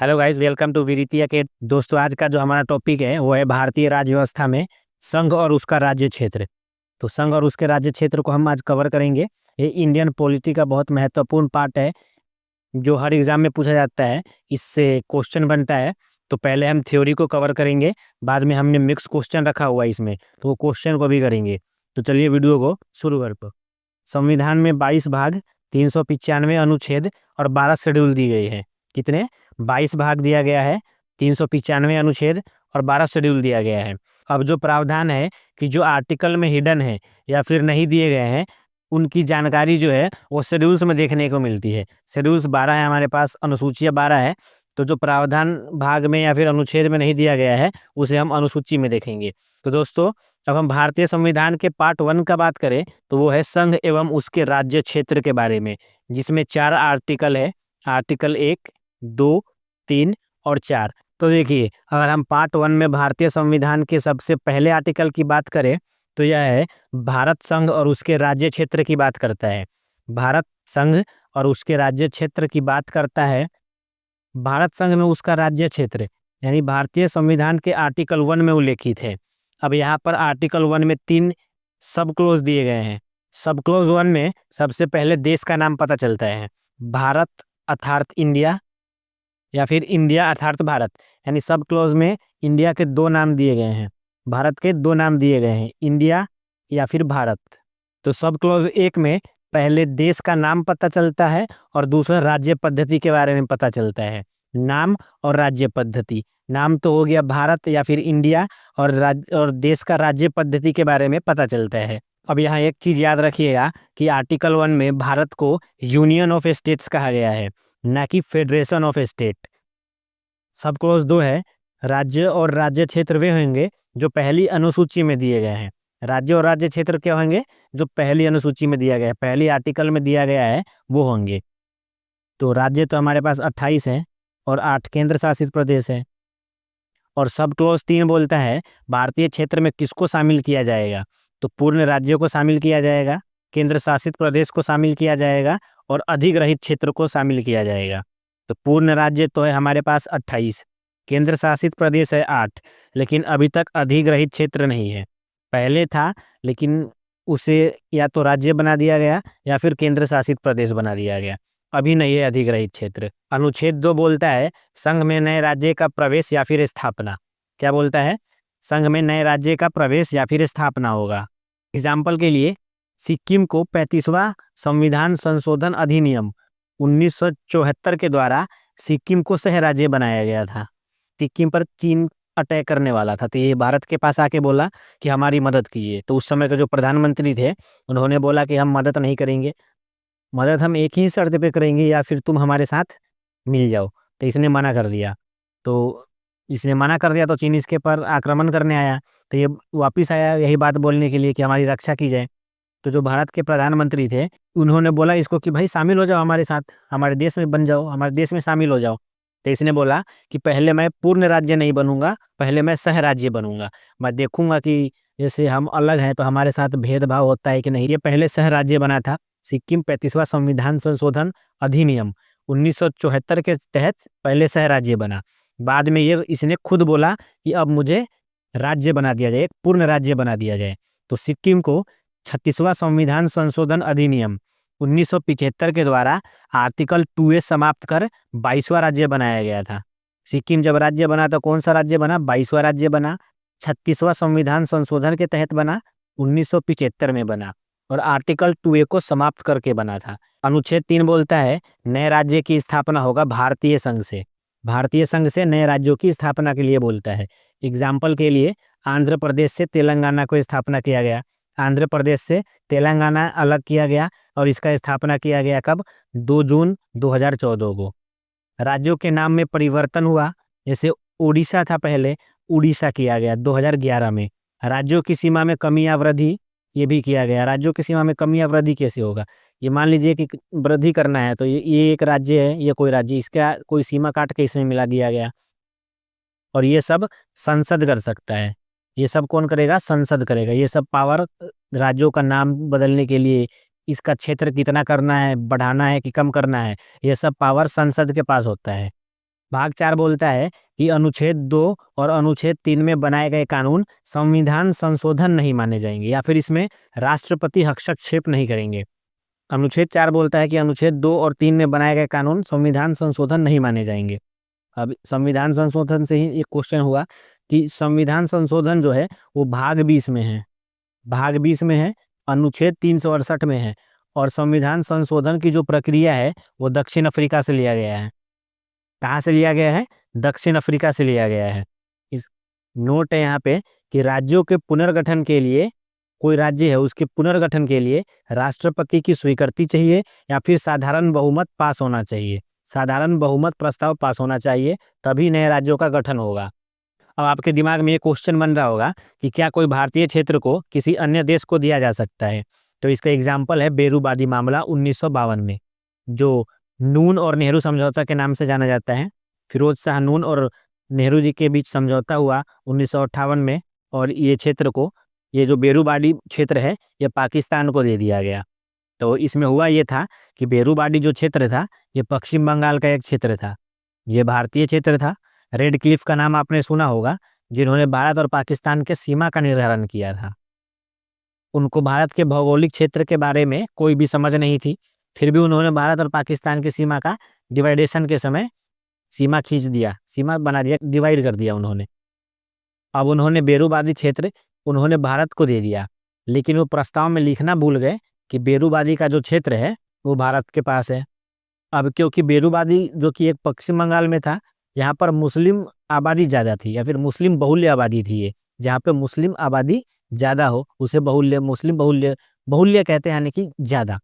Hello guys, welcome to विरितिया के दोस्तों। आज का जो हमारा टॉपिक है वो है भारतीय राज्य व्यवस्था में संघ और उसका राज्य क्षेत्र। तो संघ और उसके राज्य क्षेत्र को हम आज कवर करेंगे। ये इंडियन पॉलिटी का बहुत महत्वपूर्ण पार्ट है जो हर एग्जाम में पूछा जाता है, इससे क्वेश्चन बनता है। तो पहले हम थ्योरी को कवर करेंगे, बाद में हमने मिक्स क्वेश्चन रखा हुआ है इसमें, तो वो क्वेश्चन को भी करेंगे। तो चलिए वीडियो को शुरू करते हैं। संविधान में 22 भाग, 395 अनुच्छेद और 12 शेड्यूल दिए गए हैं। कितने? 22 भाग दिया गया है, 395 अनुच्छेद और 12 शेड्यूल दिया गया है। अब जो प्रावधान है कि जो आर्टिकल में हिडन है या फिर नहीं दिए गए हैं, उनकी जानकारी जो है वो शेड्यूल्स में देखने को मिलती है। शेड्यूल्स 12 है हमारे पास, अनुसूचियाँ 12 है। तो जो प्रावधान भाग में या फिर अनुच्छेद में नहीं दिया गया है उसे हम अनुसूची में देखेंगे। तो दोस्तों, अब हम भारतीय संविधान के पार्ट 1 का बात करें तो वो है संघ एवं उसके राज्य क्षेत्र के बारे में, जिसमें 4 आर्टिकल है। आर्टिकल 1, 2, 3 और 4। तो देखिए, अगर हम पार्ट 1 में भारतीय संविधान के सबसे पहले आर्टिकल की बात करें तो यह है भारत संघ और उसके राज्य क्षेत्र की बात करता है। भारत संघ और उसके राज्य क्षेत्र की बात करता है। भारत संघ में उसका राज्य क्षेत्र यानी भारतीय संविधान के आर्टिकल 1 में उल्लेखित है। अब यहाँ पर आर्टिकल 1 में 3 सब क्लोज दिए गए हैं। सब क्लोज 1 में सबसे पहले देश का नाम पता चलता है, भारत अर्थात इंडिया या फिर इंडिया अर्थात भारत। यानी सब क्लोज में इंडिया के 2 नाम दिए गए हैं, भारत के 2 नाम दिए गए हैं, इंडिया या फिर भारत। तो सब क्लोज 1 में पहले देश का नाम पता चलता है और दूसरा राज्य पद्धति के बारे में पता चलता है। नाम और राज्य पद्धति, नाम तो हो गया भारत या फिर इंडिया, और देश का राज्य पद्धति के बारे में पता चलता है। अब यहाँ एक चीज याद रखिएगा कि आर्टिकल 1 में भारत को यूनियन ऑफ स्टेट्स कहा गया है, ना कि फेडरेशन ऑफ स्टेट। सब क्लोज 2 है, राज्य और राज्य क्षेत्र वे होंगे जो पहली अनुसूची में दिए गए हैं। राज्य और राज्य क्षेत्र क्या होंगे? जो पहली अनुसूची में दिया गया है, पहली आर्टिकल में दिया गया है, वो होंगे। तो राज्य तो हमारे पास 28 है और 8 केंद्र शासित प्रदेश है। और सब क्लोज 3 बोलता है भारतीय क्षेत्र में किसको शामिल किया जाएगा? तो पूर्ण राज्यों को शामिल किया जाएगा, केंद्र शासित प्रदेश को शामिल किया जाएगा और अधिग्रहित क्षेत्र को शामिल किया जाएगा। तो पूर्ण राज्य तो है हमारे पास 28, केंद्र शासित प्रदेश है 8, लेकिन अभी तक अधिग्रहित क्षेत्र नहीं है। पहले था लेकिन उसे या तो राज्य बना दिया गया या फिर केंद्र शासित प्रदेश बना दिया गया, अभी नहीं है अधिग्रहित क्षेत्र। अनुच्छेद 2 बोलता है संघ में नए राज्य का प्रवेश या फिर स्थापना। क्या बोलता है? संघ में नए राज्य का प्रवेश या फिर स्थापना होगा। एग्जाम्पल के लिए, सिक्किम को 35वां संविधान संशोधन अधिनियम 1974 के द्वारा सिक्किम को सह राज्य बनाया गया था। सिक्किम पर चीन अटैक करने वाला था, तो ये भारत के पास आके बोला कि हमारी मदद कीजिए। तो उस समय के जो प्रधानमंत्री थे उन्होंने बोला कि हम मदद नहीं करेंगे, मदद हम एक ही शर्त पे करेंगे, या फिर तुम हमारे साथ मिल जाओ। तो इसने मना कर दिया। तो इसने मना कर दिया तो चीन इसके पर आक्रमण करने आया। तो ये वापिस आया यही बात बोलने के लिए कि हमारी रक्षा की जाए। तो जो भारत के प्रधानमंत्री थे उन्होंने बोला इसको कि भाई शामिल हो जाओ हमारे साथ, हमारे देश में बन जाओ, हमारे देश में शामिल हो जाओ। तो इसने बोला कि पहले मैं पूर्ण राज्य नहीं बनूंगा, पहले मैं सह राज्य बनूंगा। मैं देखूंगा कि जैसे हम अलग हैं तो हमारे साथ भेदभाव होता है कि नहीं। ये पहले सह राज्य बना था। सिक्किम 35वां संविधान संशोधन अधिनियम 1974 के तहत पहले सह राज्य बना। बाद में ये इसने खुद बोला कि अब मुझे राज्य बना दिया जाए, पूर्ण राज्य बना दिया जाए। तो सिक्किम को 36वां संविधान संशोधन अधिनियम 1975 के द्वारा आर्टिकल 2A समाप्त कर 22वां राज्य बनाया गया था। सिक्किम जब राज्य बना तो कौन सा राज्य बना? 22वां राज्य बना। 36वां संविधान संशोधन के तहत बना, 1975 में बना, और आर्टिकल 2A को समाप्त करके बना था। अनुच्छेद 3 बोलता है नए राज्य की स्थापना होगा भारतीय संघ से। भारतीय संघ से नए राज्यों की स्थापना के लिए बोलता है। एग्जाम्पल के लिए, आंध्र प्रदेश से तेलंगाना को स्थापना किया गया, आंध्र प्रदेश से तेलंगाना अलग किया गया और इसका स्थापना किया गया कब? 2 जून 2014 को। राज्यों के नाम में परिवर्तन हुआ, जैसे उड़ीसा था पहले, उड़ीसा किया गया 2011 में। राज्यों की सीमा में कमी या वृद्धि, ये भी किया गया। राज्यों की सीमा में कमी या वृद्धि कैसे होगा? ये मान लीजिए कि वृद्धि करना है तो ये एक राज्य है, ये कोई राज्य, इसका कोई सीमा काट के इसमें मिला दिया गया। और ये सब संसद कर सकता है। ये सब कौन करेगा? संसद करेगा। ये सब पावर राज्यों का नाम बदलने के लिए, इसका क्षेत्र कितना करना है, बढ़ाना है कि कम करना है, ये सब पावर संसद के पास होता है। भाग 4 बोलता है कि अनुच्छेद 2 और अनुच्छेद 3 में बनाए गए कानून संविधान संशोधन नहीं माने जाएंगे, या फिर इसमें राष्ट्रपति हस्तक्षेप नहीं करेंगे। अनुच्छेद 4 बोलता है कि अनुच्छेद 2 और 3 में बनाए गए कानून संविधान संशोधन नहीं माने जाएंगे। अब संविधान संशोधन से ही एक क्वेश्चन हुआ कि संविधान संशोधन जो है वो भाग 20 में है, भाग 20 में है, अनुच्छेद 368 में है, और संविधान संशोधन की जो प्रक्रिया है वो दक्षिण अफ्रीका से लिया गया है। कहाँ से लिया गया है? दक्षिण अफ्रीका से लिया गया है। इस नोट है यहाँ पे कि राज्यों के पुनर्गठन के लिए, कोई राज्य है उसके पुनर्गठन के लिए राष्ट्रपति की स्वीकृति चाहिए या फिर साधारण बहुमत पास होना चाहिए। साधारण बहुमत प्रस्ताव पास होना चाहिए, तभी नए राज्यों का गठन होगा। अब आपके दिमाग में ये क्वेश्चन बन रहा होगा कि क्या कोई भारतीय क्षेत्र को किसी अन्य देश को दिया जा सकता है? तो इसका एग्जाम्पल है बेरूबादी मामला 1952 में, जो नून और नेहरू समझौता के नाम से जाना जाता है। फिरोज शाह नून और नेहरू जी के बीच समझौता हुआ 1958 में, और ये क्षेत्र को, ये जो बेरूबादी क्षेत्र है, ये पाकिस्तान को दे दिया गया। तो इसमें हुआ ये था कि बेरूबादी जो क्षेत्र था ये पश्चिम बंगाल का एक क्षेत्र था, ये भारतीय क्षेत्र था। रेड क्लिफ का नाम आपने सुना होगा, जिन्होंने भारत और पाकिस्तान के सीमा का निर्धारण किया था। उनको भारत के भौगोलिक क्षेत्र के बारे में कोई भी समझ नहीं थी, फिर भी उन्होंने भारत और पाकिस्तान की सीमा का डिवाइडेशन के समय सीमा खींच दिया, सीमा बना दिया, डिवाइड कर दिया उन्होंने। अब उन्होंने बेरूबादी क्षेत्र उन्होंने भारत को दे दिया, लेकिन वो प्रस्ताव में लिखना भूल गए कि बेरूबादी का जो क्षेत्र है वो भारत के पास है। अब क्योंकि बेरूबादी जो कि एक पश्चिम बंगाल में था, यहाँ पर मुस्लिम आबादी ज़्यादा थी, या फिर मुस्लिम बहुल्य आबादी थी, ये जहाँ पे मुस्लिम आबादी ज़्यादा हो उसे बहुल्य, मुस्लिम बहुल्य, बहुल्य कहते हैं, यानी कि ज़्यादा।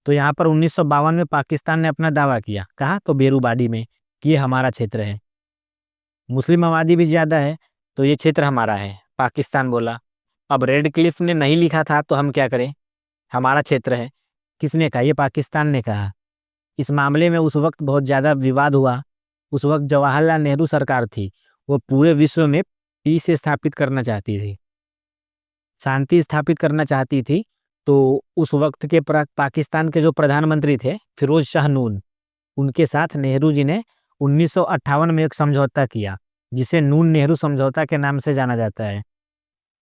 तो यहाँ पर 1952 में पाकिस्तान ने अपना दावा किया, कहा तो बेरूबादी में, कि ये हमारा क्षेत्र है, मुस्लिम आबादी भी ज़्यादा है, तो ये क्षेत्र हमारा है, पाकिस्तान बोला। अब रेड क्लिफ ने नहीं लिखा था तो हम क्या करें, हमारा क्षेत्र है। किसने कहा? ये पाकिस्तान ने कहा। इस मामले में उस वक्त बहुत ज़्यादा विवाद हुआ। उस वक्त जवाहरलाल नेहरू सरकार थी, वो पूरे विश्व में पीस स्थापित करना चाहती थी, शांति स्थापित करना चाहती थी। तो उस वक्त के पाकिस्तान के जो प्रधानमंत्री थे फिरोज शाह नून, उनके साथ नेहरू जी ने 1958 में एक समझौता किया, जिसे नून नेहरू समझौता के नाम से जाना जाता है।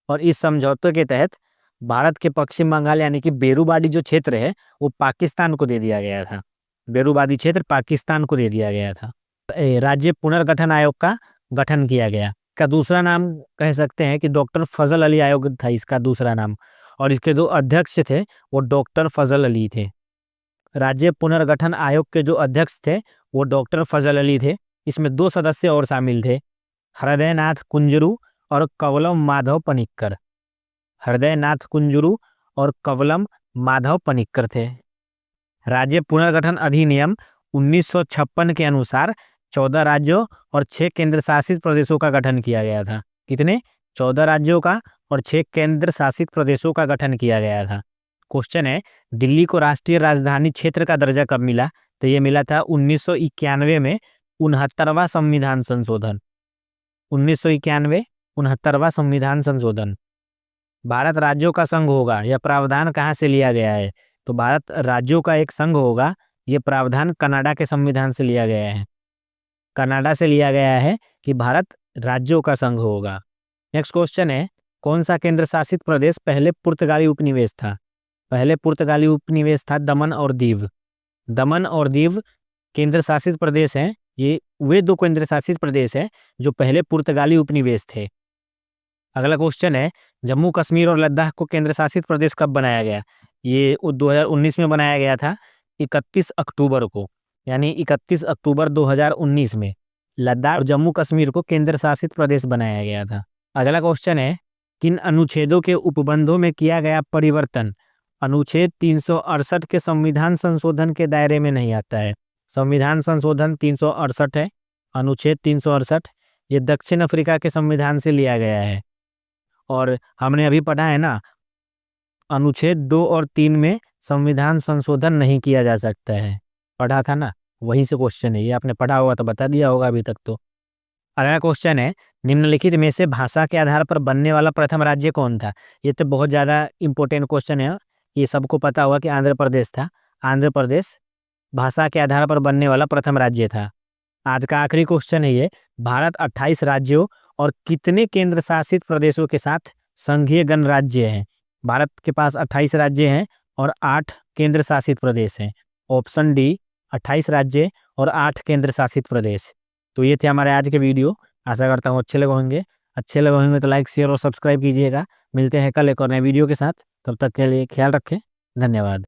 और इस समझौते के तहत भारत के पश्चिम बंगाल यानी कि बेरूबादी जो क्षेत्र है वो पाकिस्तान को दे दिया गया था। बेरूबादी क्षेत्र पाकिस्तान को दे दिया गया था। राज्य पुनर्गठन आयोग का गठन किया गया। का दूसरा नाम कह सकते हैं कि डॉक्टर फजल अली आयोग था इसका दूसरा नाम, और इसके जो अध्यक्ष थे वो डॉक्टर फजल अली थे। राज्य पुनर्गठन आयोग के जो अध्यक्ष थे वो डॉक्टर फजल अली थे। इसमें 2 सदस्य और शामिल थे, हृदयनाथ कुंजरू और कवलम माधव पनिक्कर। हृदयनाथ कुंजरू और कवलम माधव पनिक्कर थे। राज्य पुनर्गठन अधिनियम 1956 के अनुसार 14 राज्यों और 6 केंद्र शासित प्रदेशों का गठन किया गया था। कितने? 14 राज्यों का और 6 केंद्र शासित प्रदेशों का गठन किया गया था। क्वेश्चन है, दिल्ली को राष्ट्रीय राजधानी क्षेत्र का दर्जा कब मिला? तो ये मिला था 1991 में 69वां संविधान संशोधन। 1991 69वां संविधान संशोधन। भारत राज्यों का संघ होगा, यह प्रावधान कहाँ से लिया गया है? तो भारत राज्यों का एक संघ होगा, ये प्रावधान कनाडा के संविधान से लिया गया है। कनाडा से लिया गया है कि भारत राज्यों का संघ होगा। नेक्स्ट क्वेश्चन है, कौन सा केंद्र शासित प्रदेश पहले पुर्तगाली उपनिवेश था? पहले पुर्तगाली उपनिवेश था दमन और दीव। दमन और दीव केंद्र शासित प्रदेश हैं। ये वे 2 केंद्र शासित प्रदेश हैं जो पहले पुर्तगाली उपनिवेश थे। अगला क्वेश्चन है, जम्मू कश्मीर और लद्दाख को केंद्र शासित प्रदेश कब बनाया गया? ये 2019 में बनाया गया था, 31 अक्टूबर को, यानी 31 अक्टूबर 2019 में लद्दाख और जम्मू कश्मीर को केंद्र शासित प्रदेश बनाया गया था। अगला क्वेश्चन है, किन अनुच्छेदों के उपबंधों में किया गया परिवर्तन अनुच्छेद 368 के संविधान संशोधन के दायरे में नहीं आता है? संविधान संशोधन 368 है, अनुच्छेद 368, ये दक्षिण अफ्रीका के संविधान से लिया गया है। और हमने अभी पढ़ा है ना, अनुच्छेद 2 और 3 में संविधान संशोधन नहीं किया जा सकता है, पढ़ा था ना, वहीं से क्वेश्चन है। ये आपने पढ़ा होगा तो बता दिया होगा अभी तक तो। अगला क्वेश्चन है, निम्नलिखित में से भाषा के आधार पर बनने वाला प्रथम राज्य कौन था? ये तो बहुत ज़्यादा इंपॉर्टेंट क्वेश्चन है, ये सबको पता होगा कि आंध्र प्रदेश था। आंध्र प्रदेश भाषा के आधार पर बनने वाला प्रथम राज्य था। आज का आखिरी क्वेश्चन है ये, भारत 28 राज्यों और कितने केंद्र शासित प्रदेशों के साथ संघीय गणराज्य है? भारत के पास 28 राज्य हैं और 8 केंद्र शासित प्रदेश हैं। ऑप्शन डी 28 राज्य और 8 केंद्र शासित प्रदेश। तो ये थे हमारे आज के वीडियो। आशा करता हूँ अच्छे लगे होंगे तो लाइक शेयर और सब्सक्राइब कीजिएगा। मिलते हैं कल एक और नए वीडियो के साथ, तब तक के लिए ख्याल रखें। धन्यवाद।